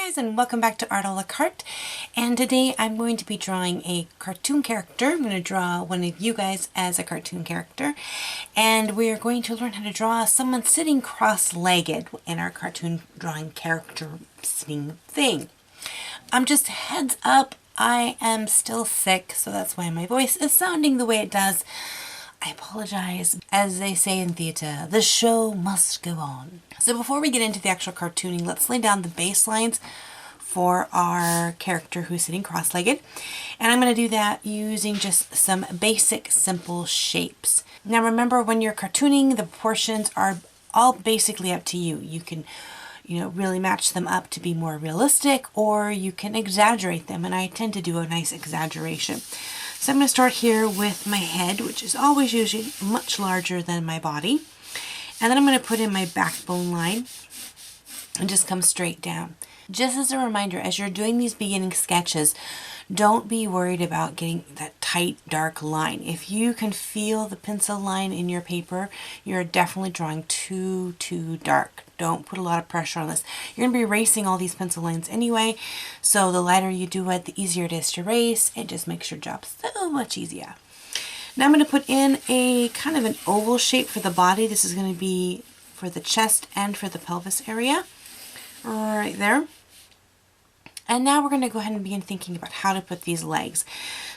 guys, and welcome back to Art a la Carte. And today I'm going to be drawing a cartoon character. I'm going to draw one of you guys as a cartoon character, and we are going to learn how to draw someone sitting cross-legged in our cartoon drawing character sitting thing. Just heads up, I am still sick, so that's why my voice is sounding the way it does. I apologize. As they say in theatre, the show must go on. So before we get into the actual cartooning, let's lay down the baselines for our character who's sitting cross-legged. And I'm going to do that using just some basic, simple shapes. Now remember, when you're cartooning, the proportions are all basically up to you. You can, really match them up to be more realistic, or you can exaggerate them. And I tend to do a nice exaggeration. So I'm going to start here with my head, which is always usually much larger than my body. And then I'm going to put in my backbone line and just come straight down. Just as a reminder, as you're doing these beginning sketches, don't be worried about getting that tight, dark line. If you can feel the pencil line in your paper, you're definitely drawing too dark. Don't put a lot of pressure on this. You're going to be erasing all these pencil lines anyway, so the lighter you do it, the easier it is to erase. It just makes your job so much easier. Now I'm going to put in a kind of an oval shape for the body. This is going to be for the chest and for the pelvis area, right there. And now we're going to go ahead and begin thinking about how to put these legs.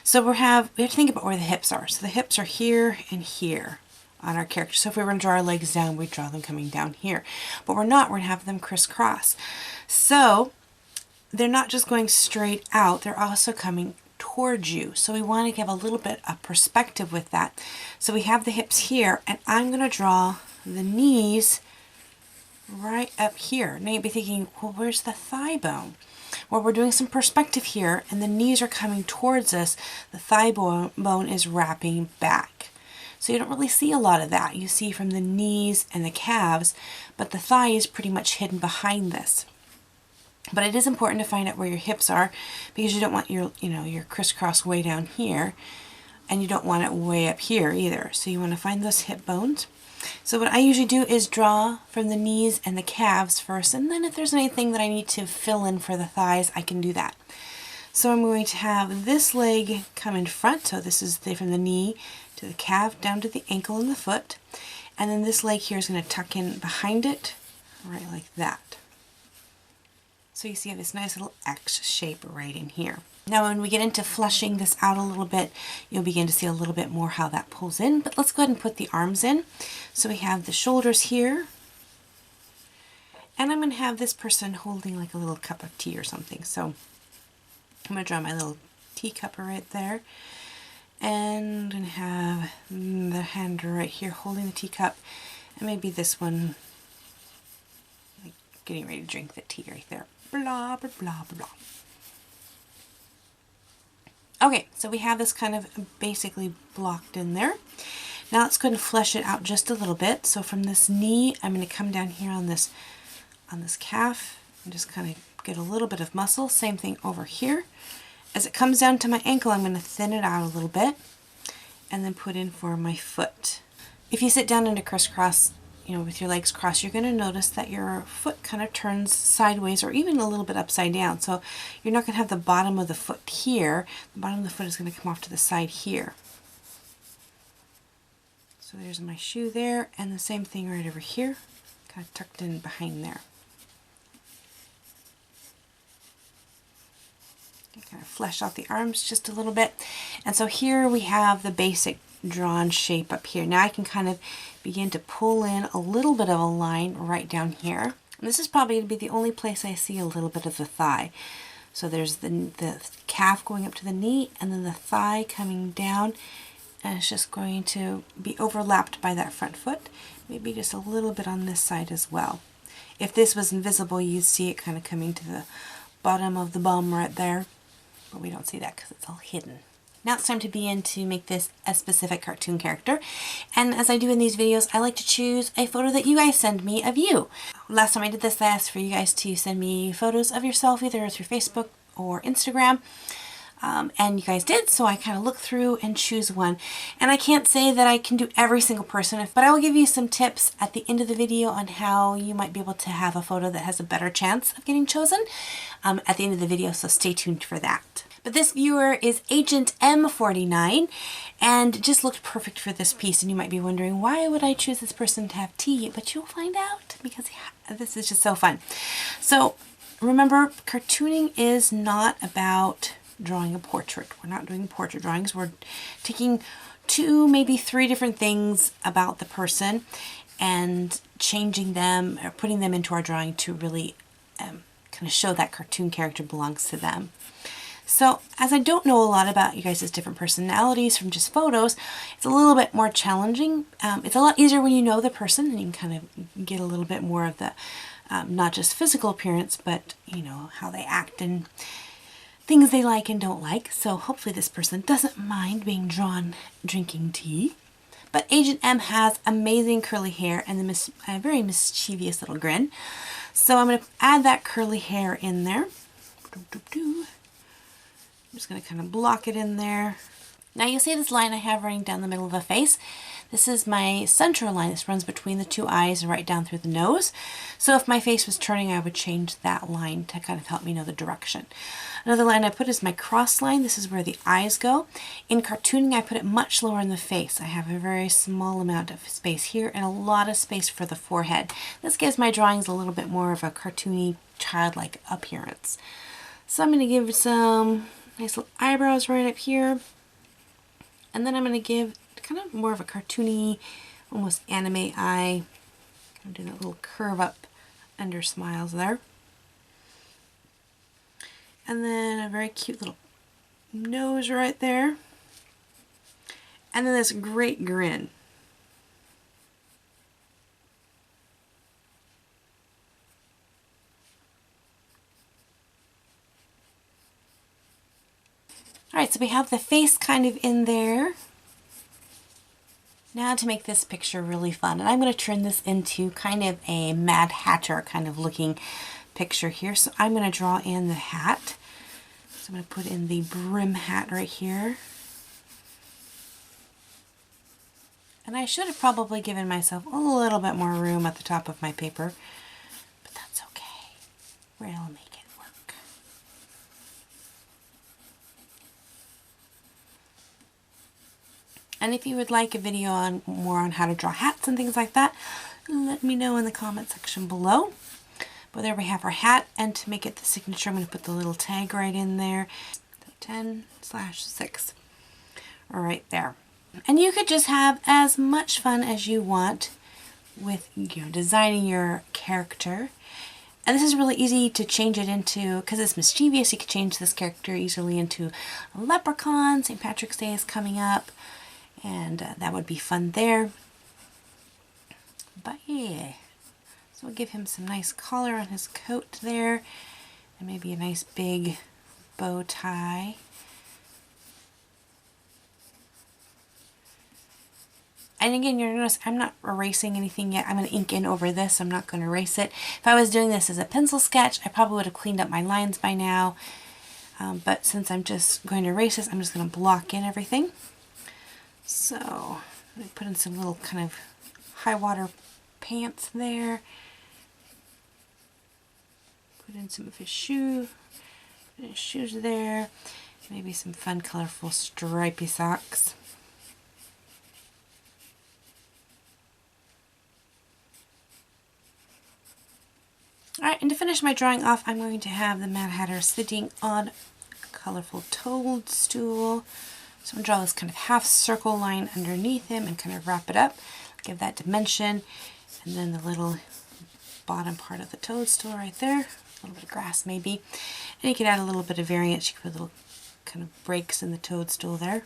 So we have to think about where the hips are. So the hips are here and here on our character. So if we were going to draw our legs down, we'd draw them coming down here. But we're not. We're going to have them crisscross. So they're not just going straight out. They're also coming towards you. So we want to give a little bit of perspective with that. So we have the hips here, and I'm going to draw the knees right up here. Now you'd be thinking, well, where's the thigh bone? Well, we're doing some perspective here, and the knees are coming towards us. The thigh bone is wrapping back. So you don't really see a lot of that. You see from the knees and the calves, but the thigh is pretty much hidden behind this. But it is important to find out where your hips are, because you don't want your, your crisscross way down here, and you don't want it way up here either. So you want to find those hip bones. So what I usually do is draw from the knees and the calves first, and then if there's anything that I need to fill in for the thighs, I can do that. So I'm going to have this leg come in front, so this is from the knee to the calf, down to the ankle and the foot, and then this leg here is going to tuck in behind it, right like that. So you see this nice little X shape right in here. Now when we get into fleshing this out a little bit, you'll begin to see a little bit more how that pulls in. But let's go ahead and put the arms in. So we have the shoulders here. And I'm going to have this person holding like a little cup of tea or something. So I'm going to draw my little teacup right there. And I'm going to have the hand right here holding the teacup. And maybe this one like getting ready to drink the tea right there. Blah, blah, blah, blah. Okay, so we have this kind of basically blocked in there. Now let's go ahead and flesh it out just a little bit. So from this knee, I'm going to come down here on this calf and just kind of get a little bit of muscle. Same thing over here. As it comes down to my ankle, I'm going to thin it out a little bit and then put in for my foot. If you sit down into crisscross, with your legs crossed, you're going to notice that your foot kind of turns sideways or even a little bit upside down. So you're not going to have the bottom of the foot here. The bottom of the foot is going to come off to the side here. So there's my shoe there, and the same thing right over here, kind of tucked in behind there. Kind of flesh out the arms just a little bit. And so here we have the basic drawn shape up here. Now I can kind of begin to pull in a little bit of a line right down here. And this is probably going to be the only place I see a little bit of the thigh. So there's the calf going up to the knee, and then the thigh coming down, and it's just going to be overlapped by that front foot. Maybe just a little bit on this side as well. If this was invisible, you'd see it kind of coming to the bottom of the bum right there, but we don't see that because it's all hidden. Now it's time to begin to make this a specific cartoon character. And as I do in these videos, I like to choose a photo that you guys send me of you. Last time I did this, I asked for you guys to send me photos of yourself either through Facebook or Instagram. and you guys did, so I kind of look through and choose one. And I can't say that I can do every single person, but I will give you some tips at the end of the video on how you might be able to have a photo that has a better chance of getting chosen at the end of the video, so stay tuned for that. But this viewer is Agent M49 and just looked perfect for this piece. And you might be wondering, why would I choose this person to have tea? But you'll find out, because this is just so fun. So remember, cartooning is not about drawing a portrait. We're not doing portrait drawings. We're taking 2, maybe 3 different things about the person and changing them or putting them into our drawing to really kind of show that cartoon character belongs to them. So as I don't know a lot about you guys' different personalities from just photos, it's a little bit more challenging. It's a lot easier when you know the person and you can kind of get a little bit more of the, not just physical appearance, but you know, how they act and things they like and don't like. So hopefully this person doesn't mind being drawn drinking tea. But Agent M has amazing curly hair and a very mischievous little grin. So I'm going to add that curly hair in there. I'm just going to kind of block it in there. Now you'll see this line I have running down the middle of the face. This is my center line. This runs between the 2 eyes and right down through the nose. So if my face was turning, I would change that line to kind of help me know the direction. Another line I put is my cross line. This is where the eyes go. In cartooning, I put it much lower in the face. I have a very small amount of space here and a lot of space for the forehead. This gives my drawings a little bit more of a cartoony, childlike appearance. So I'm going to give some nice little eyebrows right up here. And then I'm going to give kind of more of a cartoony, almost anime eye. I'm doing that little curve up under smiles there. And then a very cute little nose right there. And then this great grin. Alright, so we have the face kind of in there. Now to make this picture really fun, and I'm going to turn this into kind of a Mad Hatter kind of looking picture here. So I'm going to draw in the hat. So I'm going to put in the brim hat right here. And I should have probably given myself a little bit more room at the top of my paper, but that's okay. We'll make it work. And if you would like a video on more on how to draw hats and things like that, let me know in the comment section below. But there we have our hat, and to make it the signature, I'm going to put the little tag right in there. 10/6. Right there. And you could just have as much fun as you want with designing your character. And this is really easy to change it into, because it's mischievous, you could change this character easily into a leprechaun. St. Patrick's Day is coming up. And that would be fun there. But yeah, so we'll give him some nice collar on his coat there, and maybe a nice big bow tie. And again, you're going to notice I'm not erasing anything yet. I'm going to ink in over this. I'm not going to erase it. If I was doing this as a pencil sketch, I probably would have cleaned up my lines by now. But since I'm just going to erase this, I'm just going to block in everything. So I'm going to put in some little kind of high water pants there. Put in some of his shoes there. Maybe some fun, colorful, stripy socks. Alright, and to finish my drawing off, I'm going to have the Mad Hatter sitting on a colorful toadstool. So I'm going to draw this kind of half circle line underneath him and kind of wrap it up, give that dimension, and then the little bottom part of the toadstool right there, a little bit of grass maybe. And you could add a little bit of variance. You could put little kind of breaks in the toadstool there.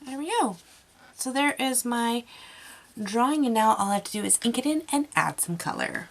There we go. So there is my drawing, and now all I have to do is ink it in and add some color.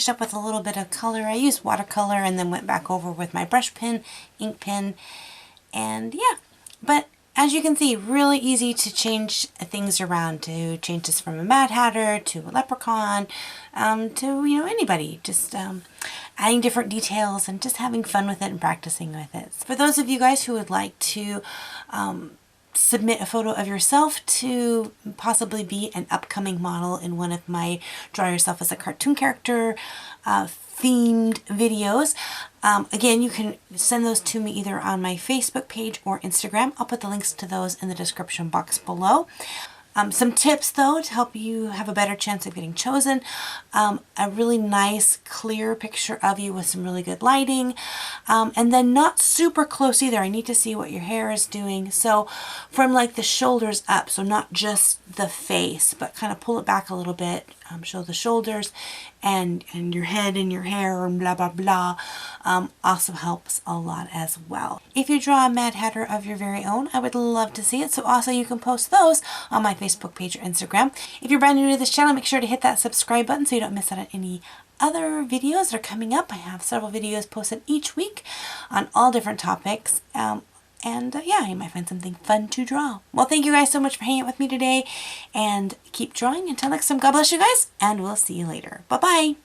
finish up with a little bit of color. I used watercolor and then went back over with my brush pen, ink pen, and yeah. But as you can see, really easy to change things around, to change this from a Mad Hatter to a leprechaun, to, you know, anybody. Just adding different details and just having fun with it and practicing with it. For those of you guys who would like to submit a photo of yourself to possibly be an upcoming model in one of my Draw Yourself as a Cartoon Character themed videos. Again, you can send those to me either on my Facebook page or Instagram. I'll put the links to those in the description box below. Some tips though to help you have a better chance of getting chosen. A really nice clear picture of you with some really good lighting, and then not super close either. I need to see what your hair is doing, so from like the shoulders up, so not just the face, but kind of pull it back a little bit, show the shoulders and your head and your hair and blah blah blah. Also helps a lot as well. If you draw a Mad Hatter of your very own, I would love to see it, so also you can post those on my Facebook page or Instagram. If you're brand new to this channel, make sure to hit that subscribe button so you don't miss out on any other videos that are coming up. I have several videos posted each week on all different topics. Yeah, you might find something fun to draw. Well, thank you guys so much for hanging out with me today, and keep drawing. Until next time, God bless you guys, and we'll see you later. Bye-bye.